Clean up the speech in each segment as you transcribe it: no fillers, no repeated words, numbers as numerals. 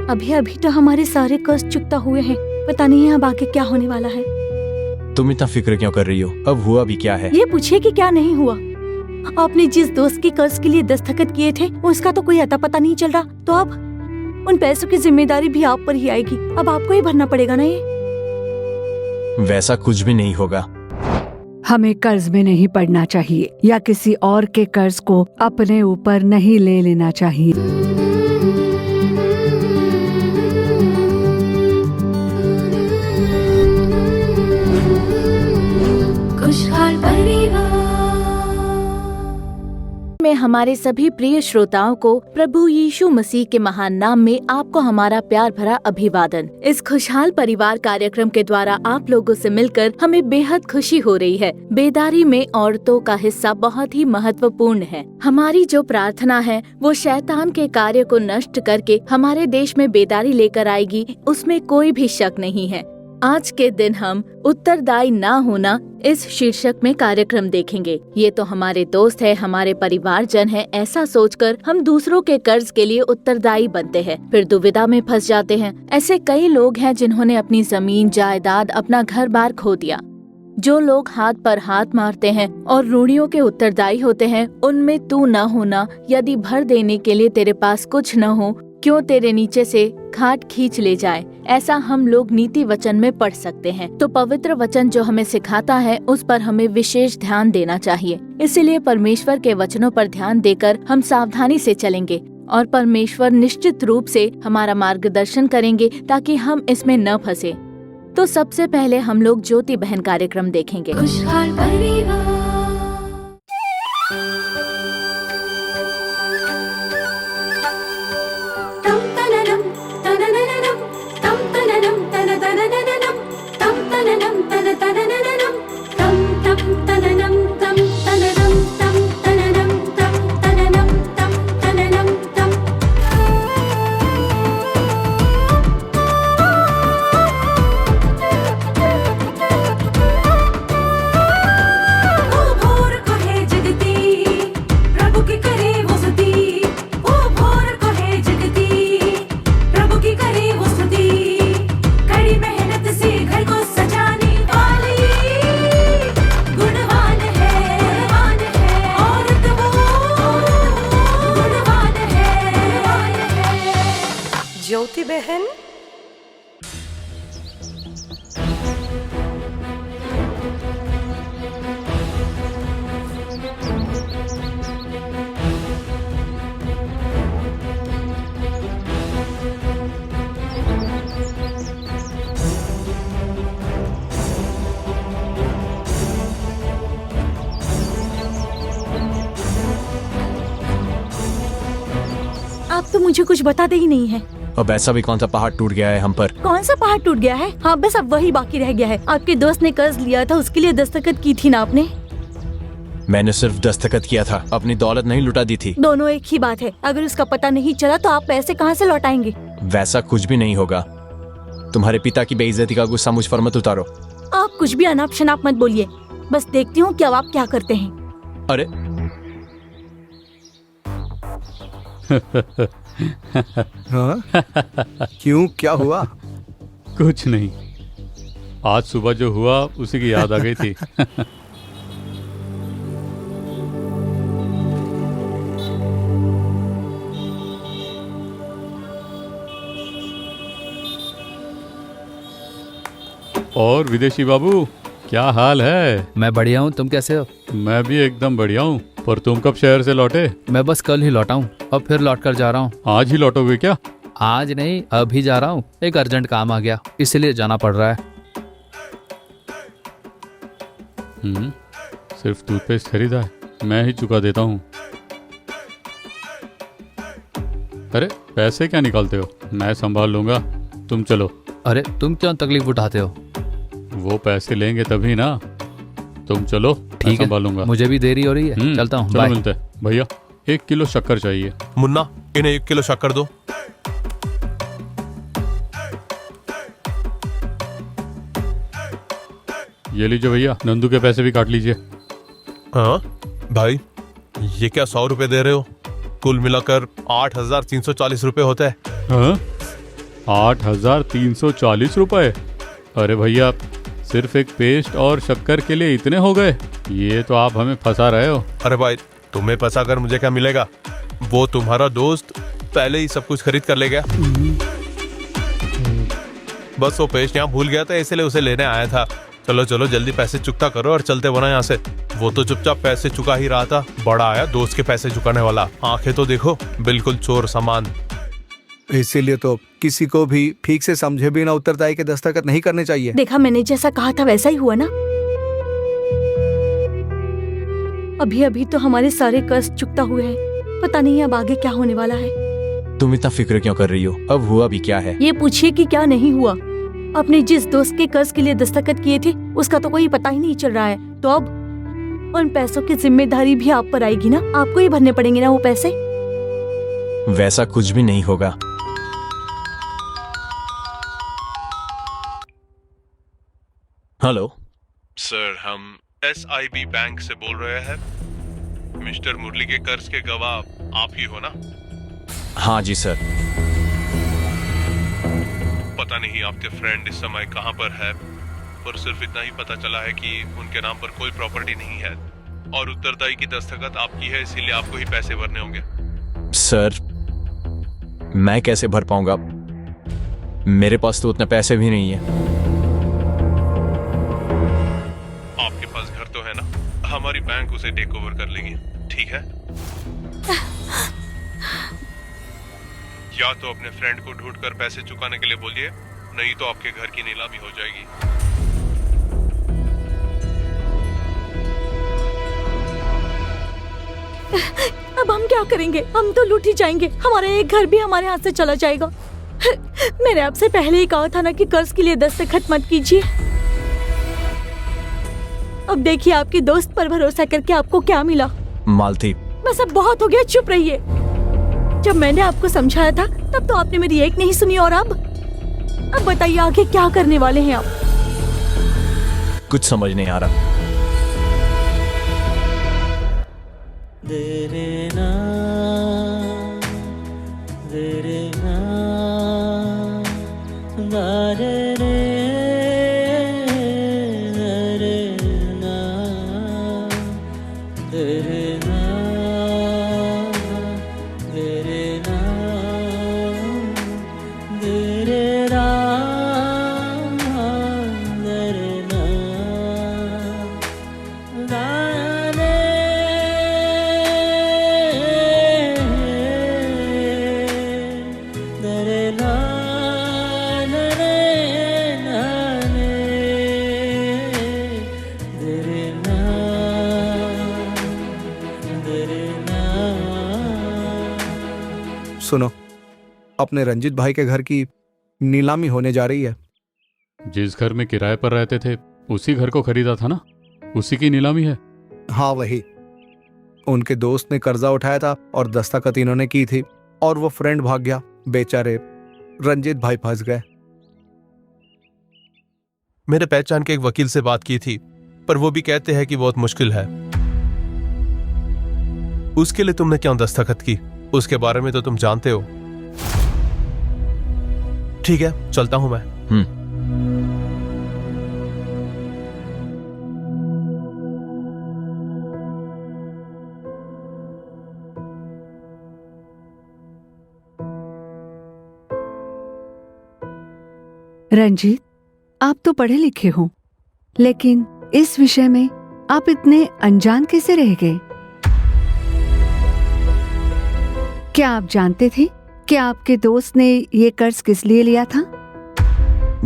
अभी अभी तो हमारे सारे कर्ज चुकता हुए हैं, पता नहीं अब आगे क्या होने वाला है। तुम इतना फिक्र क्यों कर रही हो? अब हुआ भी क्या है? ये पूछिए कि क्या नहीं हुआ। आपने जिस दोस्त के कर्ज के लिए दस्तखत किए थे उसका तो कोई अता पता नहीं चल रहा, तो अब उन पैसों की जिम्मेदारी भी आप पर ही आएगी। अब आपको ही भरना पड़ेगा ना ये। वैसा कुछ भी नहीं होगा। हमें कर्ज में नहीं पड़ना चाहिए या किसी और के कर्ज को अपने ऊपर नहीं ले लेना चाहिए। खुशहाल परिवार में हमारे सभी प्रिय श्रोताओं को प्रभु यीशु मसीह के महान नाम में आपको हमारा प्यार भरा अभिवादन। इस खुशहाल परिवार कार्यक्रम के द्वारा आप लोगों से मिलकर हमें बेहद खुशी हो रही है। बेदारी में औरतों का हिस्सा बहुत ही महत्वपूर्ण है। हमारी जो प्रार्थना है वो शैतान के कार्य को नष्ट करके हमारे देश में बेदारी लेकर आएगी, उसमें कोई भी शक नहीं है। आज के दिन हम उत्तरदायी ना होना इस शीर्षक में कार्यक्रम देखेंगे। ये तो हमारे दोस्त है, हमारे परिवारजन है, ऐसा सोचकर हम दूसरों के कर्ज के लिए उत्तरदायी बनते हैं, फिर दुविधा में फंस जाते हैं। ऐसे कई लोग हैं जिन्होंने अपनी जमीन जायदाद, अपना घर बार खो दिया। जो लोग हाथ पर हाथ मारते हैं और ऋणियों के उत्तरदायी होते हैं, उनमें तू न होना। यदि भर देने के लिए तेरे पास कुछ न हो, क्यों तेरे नीचे से घाट खींच ले जाए, ऐसा हम लोग नीति वचन में पढ़ सकते हैं। तो पवित्र वचन जो हमें सिखाता है उस पर हमें विशेष ध्यान देना चाहिए। इसलिए परमेश्वर के वचनों पर ध्यान देकर हम सावधानी से चलेंगे और परमेश्वर निश्चित रूप से हमारा मार्गदर्शन करेंगे ताकि हम इसमें न फंसे। तो सबसे पहले हम लोग ज्योति बहन कार्यक्रम देखेंगे। खुशहाल परिवार। ज्योति बहन, आप तो मुझे कुछ बताते ही नहीं है। अब ऐसा भी कौन सा पहाड़ टूट गया है हम पर? कौन सा पहाड़ टूट गया है? हाँ, बस अब वही बाकी रह गया है। आपके दोस्त ने कर्ज लिया था, उसके लिए दस्तखत की थी ना आपने? मैंने सिर्फ दस्तखत किया था, अपनी दौलत नहीं लुटा दी थी। दोनों एक ही बात है। अगर उसका पता नहीं चला तो आप पैसे कहाँ से लौटाएंगे? वैसा कुछ भी नहीं होगा। तुम्हारे पिता की बेइज्जती का गुस्सा मुझ पर मत उतारो। आप कुछ भी अनाप शनाप मत बोलिए। बस देखती हूँ कि अब आप क्या करते हैं। अरे हाँ? क्यों, क्या हुआ? कुछ नहीं, आज सुबह जो हुआ उसी की याद आ गई थी। और विदेशी बाबू, क्या हाल है? मैं बढ़िया हूँ, तुम कैसे हो? मैं भी एकदम बढ़िया हूँ। पर तुम कब शहर से लौटे? मैं बस कल ही लौटा हूँ और फिर लौट कर जा रहा हूँ। आज ही लौटोगे क्या? आज नहीं, अभी जा रहा हूँ। एक अर्जेंट काम आ गया, इसलिए जाना पड़ रहा है। सिर्फ टूथपेस्ट खरीदा है, मैं ही चुका देता हूँ। अरे पैसे क्या निकालते हो, मैं संभाल लूंगा, तुम चलो। अरे तुम क्यों तकलीफ उठाते हो? वो पैसे लेंगे तभी ना, तुम चलो, ठीक है, संभालूंगा। मुझे भी देरी हो रही है, चलता हूँ, चलो बाय। मिलते हैं। भैया 1 किलो शक्कर चाहिए। मुन्ना, इन्हें 1 किलो शक्कर दो। ये लीजिए भैया, नंदू के पैसे भी काट लीजिए। हाँ भाई, ये क्या 100 रुपए दे रहे हो? कुल मिलाकर 8,340 रुपए होता है। हाँ? 8,340 रुपए। अरे भैया, सिर्फ एक पेस्ट और शक्कर के लिए इतने हो गए? ये तो आप हमें फंसा रहे हो। अरे भाई, तुम्हें फंसा कर मुझे क्या मिलेगा? वो तुम्हारा दोस्त पहले ही सब कुछ खरीद कर ले गया। बस वो पेस्ट यहाँ भूल गया था, इसलिए उसे लेने आया था। चलो चलो जल्दी पैसे चुकता करो और चलते बना यहाँ से। वो तो चुपचाप पैसे चुका ही रहा था, बड़ा आया दोस्त के पैसे चुकाने वाला। आंखें तो देखो, बिल्कुल चोर समान। इसीलिए तो किसी को भी ठीक से समझे बिना उत्तरदायी के दस्तखत नहीं करने चाहिए। देखा, मैंने जैसा कहा था वैसा ही हुआ ना। अभी अभी तो हमारे सारे कर्ज चुकता हुए हैं, पता नहीं अब आगे क्या होने वाला है। तुम इतना फिक्र क्यों कर रही हो? अब हुआ भी क्या है? ये पूछिए कि क्या नहीं हुआ। अपने जिस दोस्त के कर्ज के लिए दस्तखत किए थे उसका तो कोई पता ही नहीं चल रहा है, तो अब उन पैसों की जिम्मेदारी भी आप पर आएगी ना। आपको ही भरने पड़ेंगे ना वो पैसे। वैसा कुछ भी नहीं होगा। हेलो सर, हम SIB बैंक से बोल रहे हैं। मिस्टर मुरली के कर्ज के गवाह आप ही हो ना? हाँ जी सर। पता नहीं आपके फ्रेंड इस समय कहाँ पर है, पर सिर्फ इतना ही पता चला है कि उनके नाम पर कोई प्रॉपर्टी नहीं है और उत्तरदायी की दस्तखत आपकी है, इसीलिए आपको ही पैसे भरने होंगे। सर, मैं कैसे भर पाऊंगा? मेरे पास तो उतने पैसे भी नहीं है। आपके पास घर तो है ना? हमारी बैंक उसे टेक ओवर कर लेगी, ठीक है? या तो अपने फ्रेंड को ढूंढकर पैसे चुकाने के लिए बोलिए, नहीं तो आपके घर की नीलामी हो जाएगी। अब हम क्या करेंगे? हम तो लूट ही जाएंगे। हमारा एक घर भी हमारे हाथ से चला जाएगा। मैंने आपसे पहले ही कहा था ना कि कर्ज के लिए दस्तखत मत कीजिए। अब देखिए आपकी दोस्त पर भरोसा करके आपको क्या मिला। मालती, बस अब बहुत हो गया, चुप रहिए। जब मैंने आपको समझाया था तब तो आपने मेरी एक नहीं सुनी, और अब बताइए आगे क्या करने वाले हैं आप? कुछ समझ नहीं आ रहा। सुनो, अपने रंजित भाई के घर की नीलामी होने जा रही है। जिस घर में किराए पर रहते थे उसी घर को खरीदा था ना, उसी की नीलामी है। हाँ वही। उनके दोस्त ने कर्जा उठाया था और दस्तखत इन्होंने की थी, और वो फ्रेंड भाग गया। बेचारे रंजित भाई फंस गए। मेरे पहचान के एक वकील से बात की थी, पर वो भी कहते हैं कि बहुत मुश्किल है। उसके लिए तुमने क्यों दस्तखत की? उसके बारे में तो तुम जानते हो। ठीक है, चलता हूं मैं। रंजीत, आप तो पढ़े लिखे हो, लेकिन इस विषय में आप इतने अनजान कैसे रह गए? क्या आप जानते थे कि आपके दोस्त ने ये कर्ज किस लिए लिया था?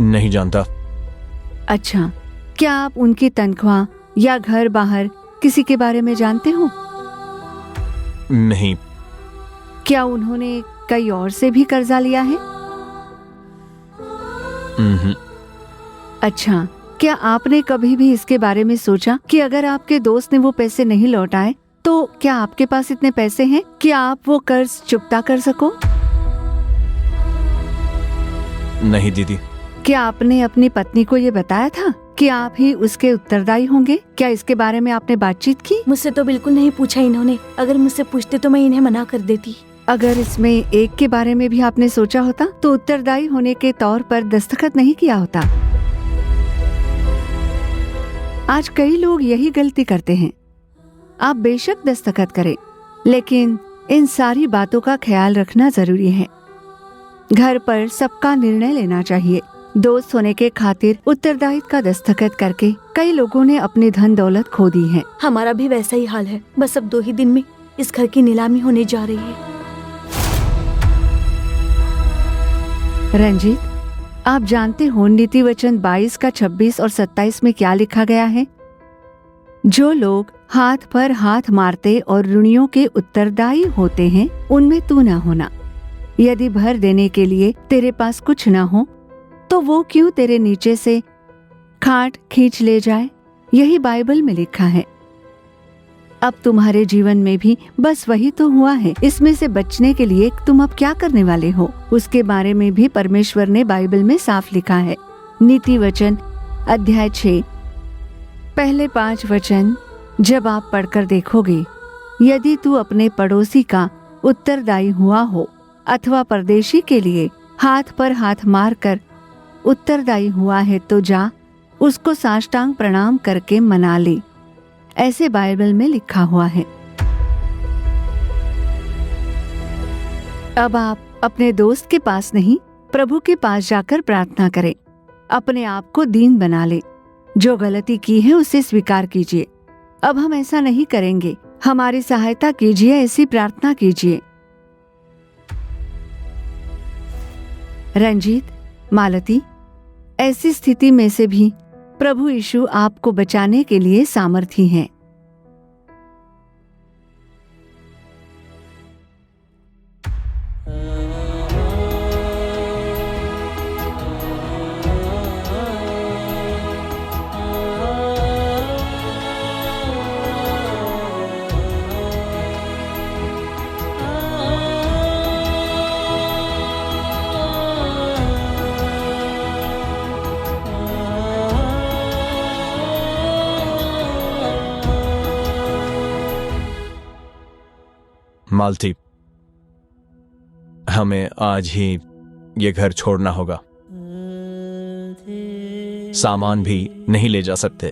नहीं जानता। अच्छा, क्या आप उनकी तनख्वाह या घर बाहर किसी के बारे में जानते हो? नहीं। क्या उन्होंने कई और से भी कर्जा लिया है? अच्छा, क्या आपने कभी भी इसके बारे में सोचा कि अगर आपके दोस्त ने वो पैसे नहीं लौटाए तो क्या आपके पास इतने पैसे हैं कि आप वो कर्ज चुकता कर सको? नहीं दीदी। क्या आपने अपनी पत्नी को ये बताया था कि आप ही उसके उत्तरदायी होंगे? क्या इसके बारे में आपने बातचीत की? मुझसे तो बिल्कुल नहीं पूछा इन्होंने। अगर मुझसे पूछते तो मैं इन्हें मना कर देती। अगर इसमें एक के बारे में भी आपने सोचा होता तो उत्तरदायी होने के तौर पर दस्तखत नहीं किया होता। आज कई लोग यही गलती करते हैं। आप बेशक दस्तखत करें, लेकिन इन सारी बातों का ख्याल रखना जरूरी है। घर पर सबका निर्णय लेना चाहिए। दोस्त होने के खातिर उत्तरदायित्व का दस्तखत करके कई लोगों ने अपनी धन दौलत खो दी है। हमारा भी वैसा ही हाल है। बस अब 2 ही दिन में इस घर की नीलामी होने जा रही है। रंजीत, आप जानते हो नीति वचन 22 का 26 और 27 में क्या लिखा गया है? जो लोग हाथ पर हाथ मारते और ऋणियों के उत्तरदायी होते हैं, उनमें तू न होना। यदि भर देने के लिए तेरे पास कुछ न हो तो वो क्यों तेरे नीचे से खाट खींच ले जाए? यही बाइबल में लिखा है। अब तुम्हारे जीवन में भी बस वही तो हुआ है। इसमें से बचने के लिए तुम अब क्या करने वाले हो, उसके बारे में भी परमेश्वर ने बाइबल में साफ लिखा है। नीति वचन अध्याय 6 पहले 5 वचन जब आप पढ़कर देखोगे, यदि तू अपने पड़ोसी का उत्तरदायी हुआ हो अथवा परदेशी के लिए हाथ पर हाथ मार कर उत्तरदायी हुआ है तो जा उसको साष्टांग प्रणाम करके मना ले। ऐसे बाइबल में लिखा हुआ है। अब आप अपने दोस्त के पास नहीं, प्रभु के पास जाकर प्रार्थना करें। अपने आप को दीन बना ले। जो गलती की है उसे स्वीकार कीजिए। अब हम ऐसा नहीं करेंगे। हमारी सहायता कीजिए, ऐसी प्रार्थना कीजिए। रंजीत, मालती, ऐसी स्थिति में से भी प्रभु यीशु आपको बचाने के लिए सामर्थी हैं। मालती, हमें आज ही ये घर छोड़ना होगा। सामान भी नहीं ले जा सकते।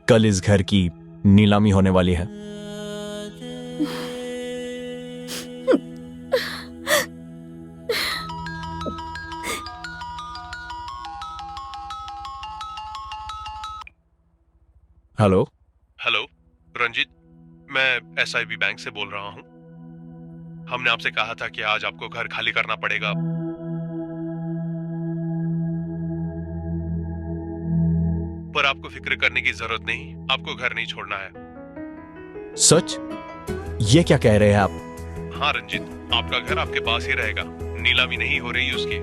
कल इस घर की नीलामी होने वाली है। हेलो हेलो रंजीत, मैं SIB बैंक से बोल रहा हूँ। हमने आपसे कहा था कि आज आपको घर खाली करना पड़ेगा। पर आपको फिक्र करने की जरूरत नहीं, आपको घर नहीं छोड़ना है। सच? ये क्या कह रहे हैं आप? हाँ रंजीत, आपका घर आपके पास ही रहेगा। नीलामी नहीं हो रही उसकी।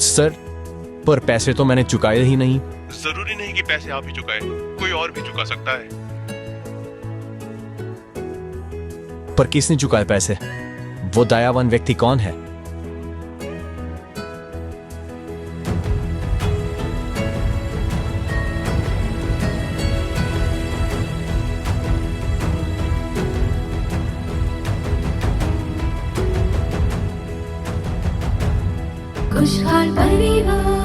सर, पर पैसे तो मैंने चुकाए ही नहीं। जरूरी नहीं कि पैसे आप ही चुकाए, कोई और भी चुका सकता है। पर किसने चुकाए पैसे? वो दयावान व्यक्ति कौन है? खुशहाल परिवार।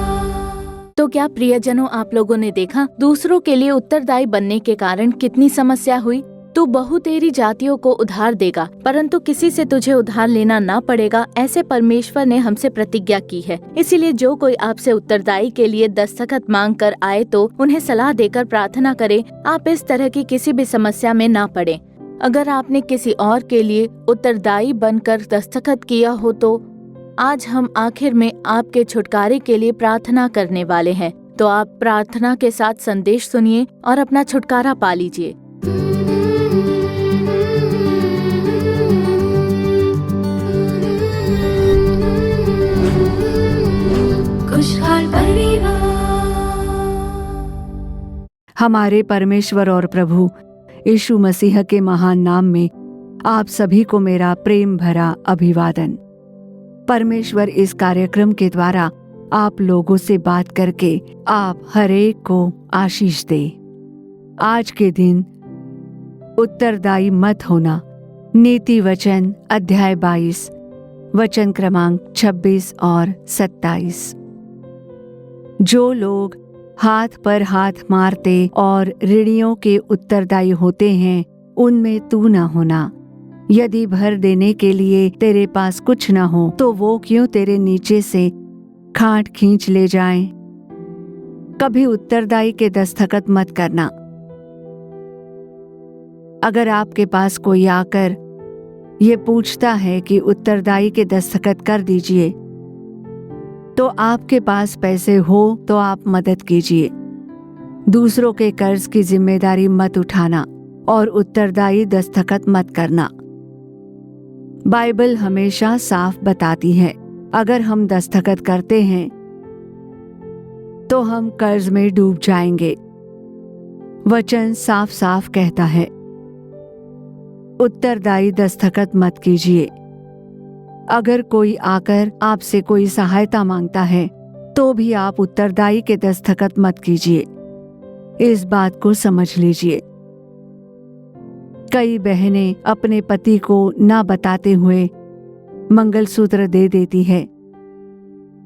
तो क्या प्रियजनों, आप लोगों ने देखा दूसरों के लिए उत्तरदायी बनने के कारण कितनी समस्या हुई। तू बहुतेरी जातियों को उधार देगा, परंतु किसी से तुझे उधार लेना ना पड़ेगा, ऐसे परमेश्वर ने हमसे प्रतिज्ञा की है। इसीलिए जो कोई आपसे उत्तरदायी के लिए दस्तखत मांग कर आए तो उन्हें सलाह देकर प्रार्थना करे, आप इस तरह की किसी भी समस्या में ना पड़े। अगर आपने किसी और के लिए उत्तरदायी बनकर दस्तखत किया हो तो आज हम आखिर में आपके छुटकारे के लिए प्रार्थना करने वाले हैं। तो आप प्रार्थना के साथ संदेश सुनिए और अपना छुटकारा पा लीजिए। खुशहाल परिवार। हमारे परमेश्वर और प्रभु यीशु मसीह के महान नाम में आप सभी को मेरा प्रेम भरा अभिवादन। परमेश्वर इस कार्यक्रम के द्वारा आप लोगों से बात करके आप हर एक को आशीष दे। आज के दिन उत्तरदायी मत होना। नीति वचन अध्याय 22 वचन क्रमांक 26 और 27। जो लोग हाथ पर हाथ मारते और ऋणियों के उत्तरदायी होते हैं, उनमें तू न होना। यदि भर देने के लिए तेरे पास कुछ न हो तो वो क्यों तेरे नीचे से खाट खींच ले जाएं? कभी उत्तरदायी के दस्तखत मत करना। अगर आपके पास कोई आकर ये पूछता है कि उत्तरदायी के दस्तखत कर दीजिए, तो आपके पास पैसे हो तो आप मदद कीजिए। दूसरों के कर्ज की जिम्मेदारी मत उठाना और उत्तरदायी दस्तखत मत करना। बाइबल हमेशा साफ बताती है, अगर हम दस्तखत करते हैं तो हम कर्ज में डूब जाएंगे। वचन साफ साफ कहता है, उत्तरदायी दस्तखत मत कीजिए। अगर कोई आकर आपसे कोई सहायता मांगता है तो भी आप उत्तरदायी के दस्तखत मत कीजिए। इस बात को समझ लीजिए। कई बहनें अपने पति को ना बताते हुए मंगलसूत्र दे देती है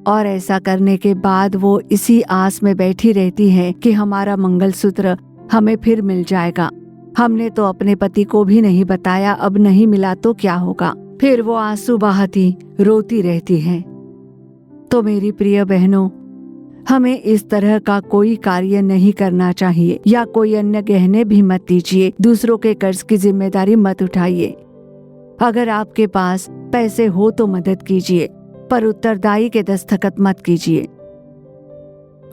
और ऐसा करने के बाद वो इसी आस में बैठी रहती है कि हमारा मंगलसूत्र हमें फिर मिल जाएगा। हमने तो अपने पति को भी नहीं बताया, अब नहीं मिला तो क्या होगा। फिर वो आंसू बहाती रोती रहती है। तो मेरी प्रिय बहनों, हमें इस तरह का कोई कार्य नहीं करना चाहिए या कोई अन्य गहने भी मत दीजिए। दूसरों के कर्ज की जिम्मेदारी मत उठाइए। अगर आपके पास पैसे हो तो मदद कीजिए, पर उत्तरदायी के दस्तखत मत कीजिए।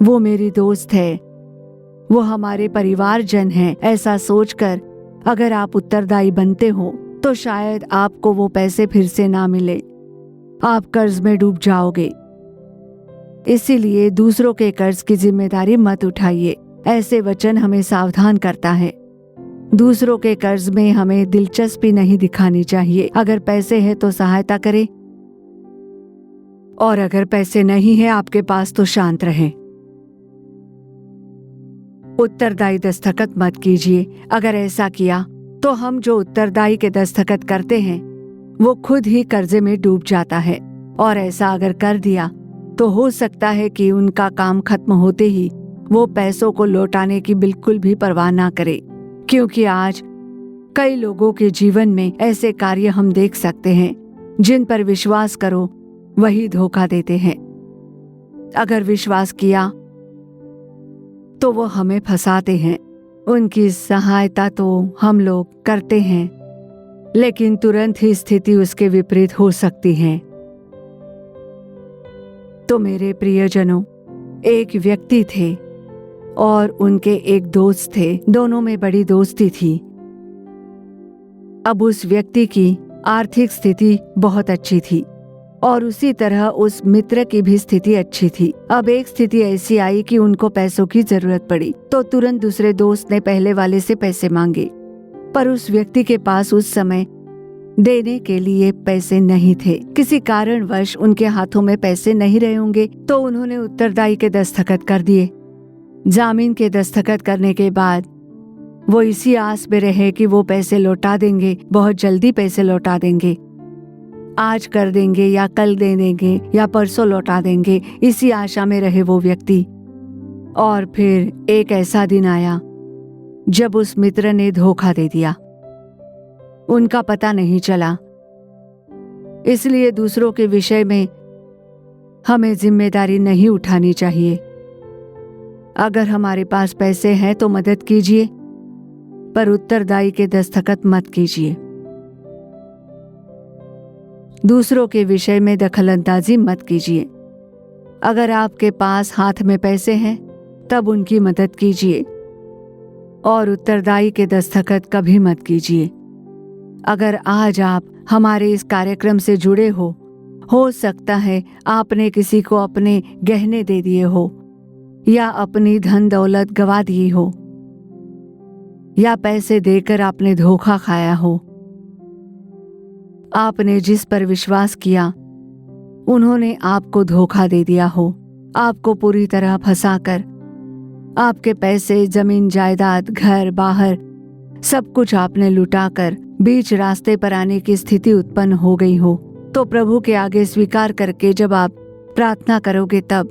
वो मेरी दोस्त है, वो हमारे परिवारजन है, ऐसा सोचकर अगर आप उत्तरदायी बनते हो तो शायद आपको वो पैसे फिर से ना मिले। आप कर्ज में डूब जाओगे। इसीलिए दूसरों के कर्ज की जिम्मेदारी मत उठाइए। ऐसे वचन हमें सावधान करता है। दूसरों के कर्ज में हमें दिलचस्पी नहीं दिखानी चाहिए। अगर पैसे हैं तो सहायता करें, और अगर पैसे नहीं है आपके पास तो शांत रहें। उत्तरदायी दस्तखत मत कीजिए। अगर ऐसा किया तो हम जो उत्तरदायी के दस्तखत करते हैं वो खुद ही कर्जे में डूब जाता है। और ऐसा अगर कर दिया तो हो सकता है कि उनका काम खत्म होते ही वो पैसों को लौटाने की बिल्कुल भी परवाह ना करे। क्योंकि आज कई लोगों के जीवन में ऐसे कार्य हम देख सकते हैं जिन पर विश्वास करो वही धोखा देते हैं। अगर विश्वास किया तो वो हमें फंसाते हैं। उनकी सहायता तो हम लोग करते हैं, लेकिन तुरंत ही स्थिति उसके विपरीत हो सकती है। तो मेरे प्रियजनों, एक व्यक्ति थे और उनके एक दोस्त थे। दोनों में बड़ी दोस्ती थी। अब उस व्यक्ति की आर्थिक स्थिति बहुत अच्छी थी और उसी तरह उस मित्र की भी स्थिति अच्छी थी। अब एक स्थिति ऐसी आई कि उनको पैसों की जरूरत पड़ी, तो तुरंत दूसरे दोस्त ने पहले वाले से पैसे मांगे। पर उस व्यक्ति के पास उस समय देने के लिए पैसे नहीं थे। किसी कारणवश उनके हाथों में पैसे नहीं रहे होंगे, तो उन्होंने उत्तरदायी के दस्तखत कर दिए। जामीन के दस्तखत करने के बाद वो इसी आस में रहे कि वो पैसे लौटा देंगे, बहुत जल्दी पैसे लौटा देंगे, आज कर देंगे या कल दे देंगे या परसों लौटा देंगे। इसी आशा में रहे वो व्यक्ति। और फिर एक ऐसा दिन आया जब उस मित्र ने धोखा दे दिया। उनका पता नहीं चला। इसलिए दूसरों के विषय में हमें जिम्मेदारी नहीं उठानी चाहिए। अगर हमारे पास पैसे हैं तो मदद कीजिए, पर उत्तरदायी के दस्तखत मत कीजिए। दूसरों के विषय में दखलंदाजी मत कीजिए। अगर आपके पास हाथ में पैसे हैं तब उनकी मदद कीजिए और उत्तरदायी के दस्तखत कभी मत कीजिए। अगर आज आप हमारे इस कार्यक्रम से जुड़े हो सकता है आपने किसी को अपने गहने दे दिए हो या अपनी धन दौलत गवा दी हो या पैसे देकर आपने धोखा खाया हो। आपने जिस पर विश्वास किया उन्होंने आपको धोखा दे दिया हो। आपको पूरी तरह फंसाकर आपके पैसे, जमीन जायदाद, घर बाहर सब कुछ आपने लुटाकर बीच रास्ते पर आने की स्थिति उत्पन्न हो गई हो, तो प्रभु के आगे स्वीकार करके जब आप प्रार्थना करोगे तब,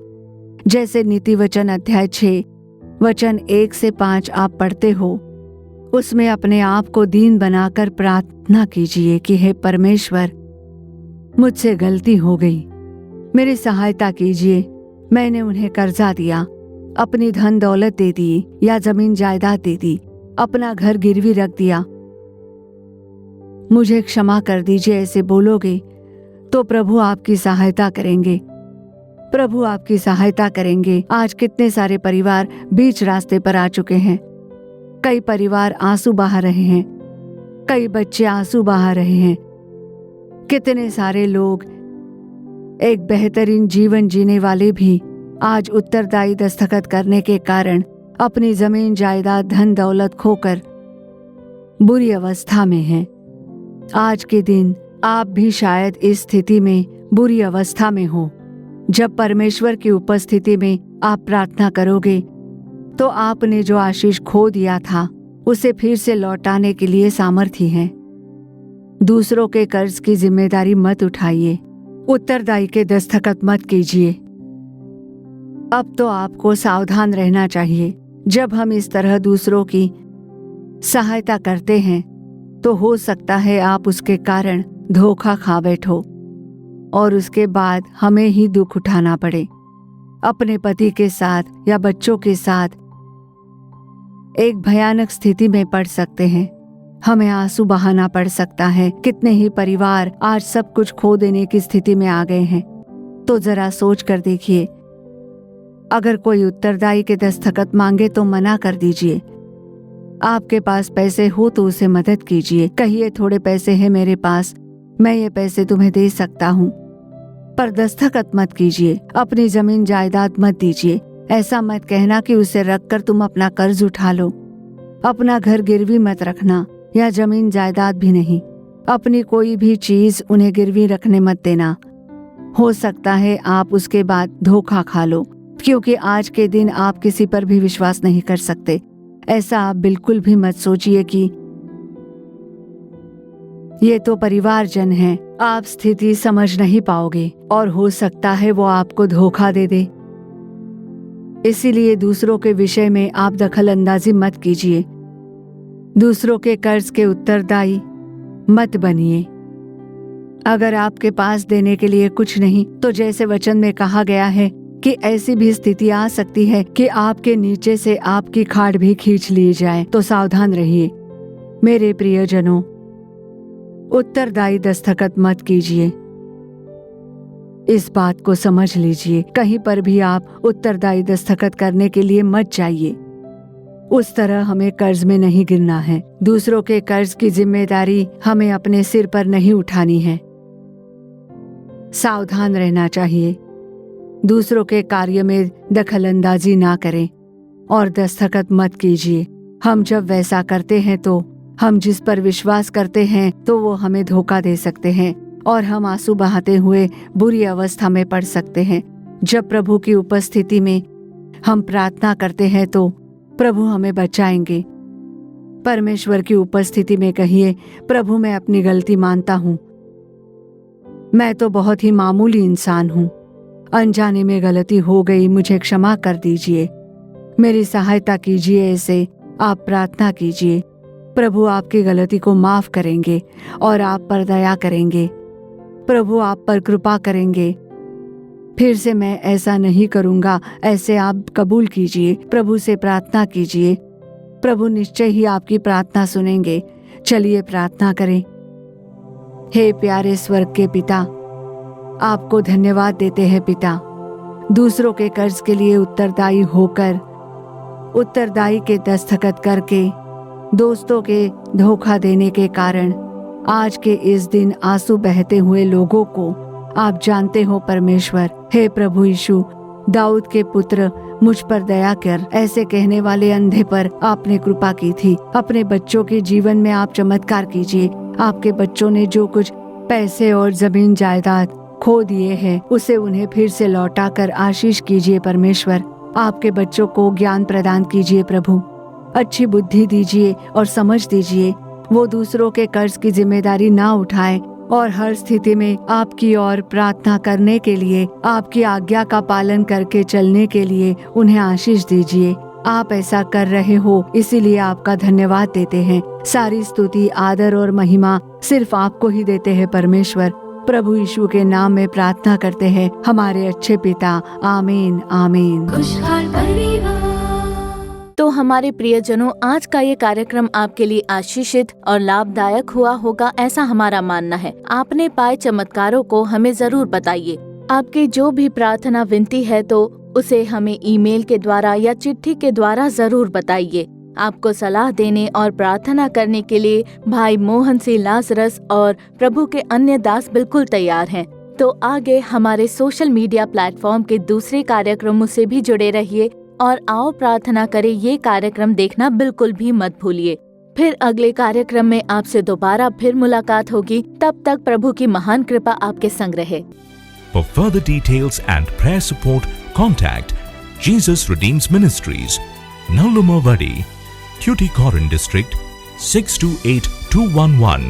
जैसे नीति वचन अध्याय 6 वचन 1 से 5 आप पढ़ते हो, उसमें अपने आप को दीन बनाकर प्रार्थना कीजिए कि हे परमेश्वर, मुझसे गलती हो गई, मेरी सहायता कीजिए। मैंने उन्हें कर्जा दिया, अपनी धन दौलत दे दी या जमीन जायदाद दे दी, अपना घर गिरवी रख दिया, मुझे क्षमा कर दीजिए। ऐसे बोलोगे तो प्रभु आपकी सहायता करेंगे। प्रभु आपकी सहायता करेंगे। आज कितने सारे परिवार बीच रास्ते पर आ चुके हैं। कई परिवार आंसू बहा रहे हैं, कई बच्चे आंसू बहा रहे हैं। कितने सारे लोग एक बेहतरीन जीवन जीने वाले भी आज उत्तरदायी दस्तखत करने के कारण अपनी जमीन जायदाद, धन दौलत खोकर बुरी अवस्था में हैं। आज के दिन आप भी शायद इस स्थिति में, बुरी अवस्था में हो। जब परमेश्वर की उपस्थिति में आप प्रार्थना करोगे तो आपने जो आशीष खो दिया था उसे फिर से लौटाने के लिए सामर्थ्य है। दूसरों के कर्ज की जिम्मेदारी मत उठाइए, उत्तरदायी के दस्तखत मत कीजिए। अब तो आपको सावधान रहना चाहिए। जब हम इस तरह दूसरों की सहायता करते हैं तो हो सकता है आप उसके कारण धोखा खा बैठो और उसके बाद हमें ही दुख उठाना पड़े। अपने पति के साथ या बच्चों के साथ एक भयानक स्थिति में पड़ सकते हैं, हमें आंसू बहाना पड़ सकता है। कितने ही परिवार आज सब कुछ खो देने की स्थिति में आ गए हैं। तो जरा सोच कर देखिए, अगर कोई उत्तरदायी के दस्तखत मांगे तो मना कर दीजिए। आपके पास पैसे हो तो उसे मदद कीजिए। कहिए थोड़े पैसे हैं मेरे पास, मैं ये पैसे तुम्हें दे सकता हूँ, पर दस्तखत मत कीजिए। अपनी जमीन जायदाद मत दीजिए। ऐसा मत कहना कि उसे रखकर तुम अपना कर्ज उठा लो। अपना घर गिरवी मत रखना या जमीन जायदाद भी नहीं। अपनी कोई भी चीज उन्हें गिरवी रखने मत देना। हो सकता है आप उसके बाद धोखा खा लो, क्योंकि आज के दिन आप किसी पर भी विश्वास नहीं कर सकते। ऐसा आप बिल्कुल भी मत सोचिए कि ये तो परिवारजन है, आप स्थिति समझ नहीं पाओगे और हो सकता है वो आपको धोखा दे दे। इसीलिए दूसरों के विषय में आप दखल अंदाजी मत कीजिए। दूसरों के कर्ज के उत्तरदायी मत बनिए। अगर आपके पास देने के लिए कुछ नहीं, तो जैसे वचन में कहा गया है कि ऐसी भी स्थिति आ सकती है कि आपके नीचे से आपकी खाट भी खींच ली जाए। तो सावधान रहिए मेरे प्रियजनों, उत्तरदायी दस्तखत मत कीजिए। इस बात को समझ लीजिए, कहीं पर भी आप उत्तरदायी दस्तखत करने के लिए मत जाइए। उस तरह हमें कर्ज में नहीं गिरना है। दूसरों के कर्ज की जिम्मेदारी हमें अपने सिर पर नहीं उठानी है। सावधान रहना चाहिए। दूसरों के कार्य में दखलंदाजी ना करें और दस्तखत मत कीजिए। हम जब वैसा करते हैं तो हम जिस पर विश्वास करते हैं तो वो हमें धोखा दे सकते हैं और हम आंसू बहाते हुए बुरी अवस्था में पड़ सकते हैं। जब प्रभु की उपस्थिति में हम प्रार्थना करते हैं तो प्रभु हमें बचाएंगे। परमेश्वर की उपस्थिति में कहिए, प्रभु मैं अपनी गलती मानता हूँ, मैं तो बहुत ही मामूली इंसान हूँ, अनजाने में गलती हो गई, मुझे क्षमा कर दीजिए, मेरी सहायता कीजिए। ऐसे आप प्रार्थना कीजिए। प्रभु आपकी गलती को माफ करेंगे और आप पर दया करेंगे। प्रभु आप पर कृपा करेंगे। फिर से मैं ऐसा नहीं करूँगा, ऐसे आप कबूल कीजिए। प्रभु से प्रार्थना कीजिए, प्रभु निश्चय ही आपकी प्रार्थना सुनेंगे। चलिए प्रार्थना करें। हे प्यारे स्वर्ग के पिता, आपको धन्यवाद देते हैं पिता, दूसरों के कर्ज के लिए उत्तरदायी होकर, उत्तरदायी के दस्तखत करके, दोस्तों के धोखा देने के कारण आज के इस दिन आंसू बहते हुए लोगों को आप जानते हो परमेश्वर। हे प्रभु यीशु, दाऊद के पुत्र मुझ पर दया कर, ऐसे कहने वाले अंधे पर आपने कृपा की थी। अपने बच्चों के जीवन में आप चमत्कार कीजिए। आपके बच्चों ने जो कुछ पैसे और जमीन जायदाद खो दिए हैं उसे उन्हें फिर से लौटा कर आशीष कीजिए परमेश्वर। आपके बच्चों को ज्ञान प्रदान कीजिए प्रभु, अच्छी बुद्धि दीजिए और समझ दीजिए। वो दूसरों के कर्ज की जिम्मेदारी ना उठाए और हर स्थिति में आपकी ओर प्रार्थना करने के लिए, आपकी आज्ञा का पालन करके चलने के लिए उन्हें आशीष दीजिए। आप ऐसा कर रहे हो इसीलिए आपका धन्यवाद देते हैं। सारी स्तुति, आदर और महिमा सिर्फ आपको ही देते हैं परमेश्वर। प्रभु यीशु के नाम में प्रार्थना करते हैं हमारे अच्छे पिता, आमीन आमीन। तो हमारे प्रियजनों, आज का ये कार्यक्रम आपके लिए आशीषित और लाभदायक हुआ होगा, ऐसा हमारा मानना है। आपने पाए चमत्कारों को हमें जरूर बताइए। आपकी जो भी प्रार्थना विनती है तो उसे हमें ईमेल के द्वारा या चिट्ठी के द्वारा जरूर बताइए। आपको सलाह देने और प्रार्थना करने के लिए भाई मोहन सिंह लाजरस और प्रभु के अन्य दास बिल्कुल तैयार हैं। तो आगे हमारे सोशल मीडिया प्लेटफॉर्म के दूसरे कार्यक्रमों से भी जुड़े रहिए और आओ प्रार्थना करें ये कार्यक्रम देखना बिल्कुल भी मत भूलिए। फिर अगले कार्यक्रम में आपसे दोबारा फिर मुलाकात होगी। तब तक प्रभु की महान कृपा आपके संग रहे। For further details and prayer support, contact Jesus Redeems Ministries, Nallumavadi, Tuticorin District, 628211.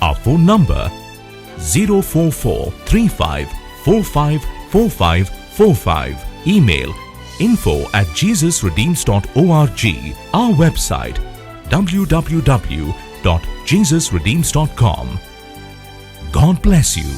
Our phone number 04435454545. Email info@jesusredeems.org. Our website www.jesusredeems.com. God bless you.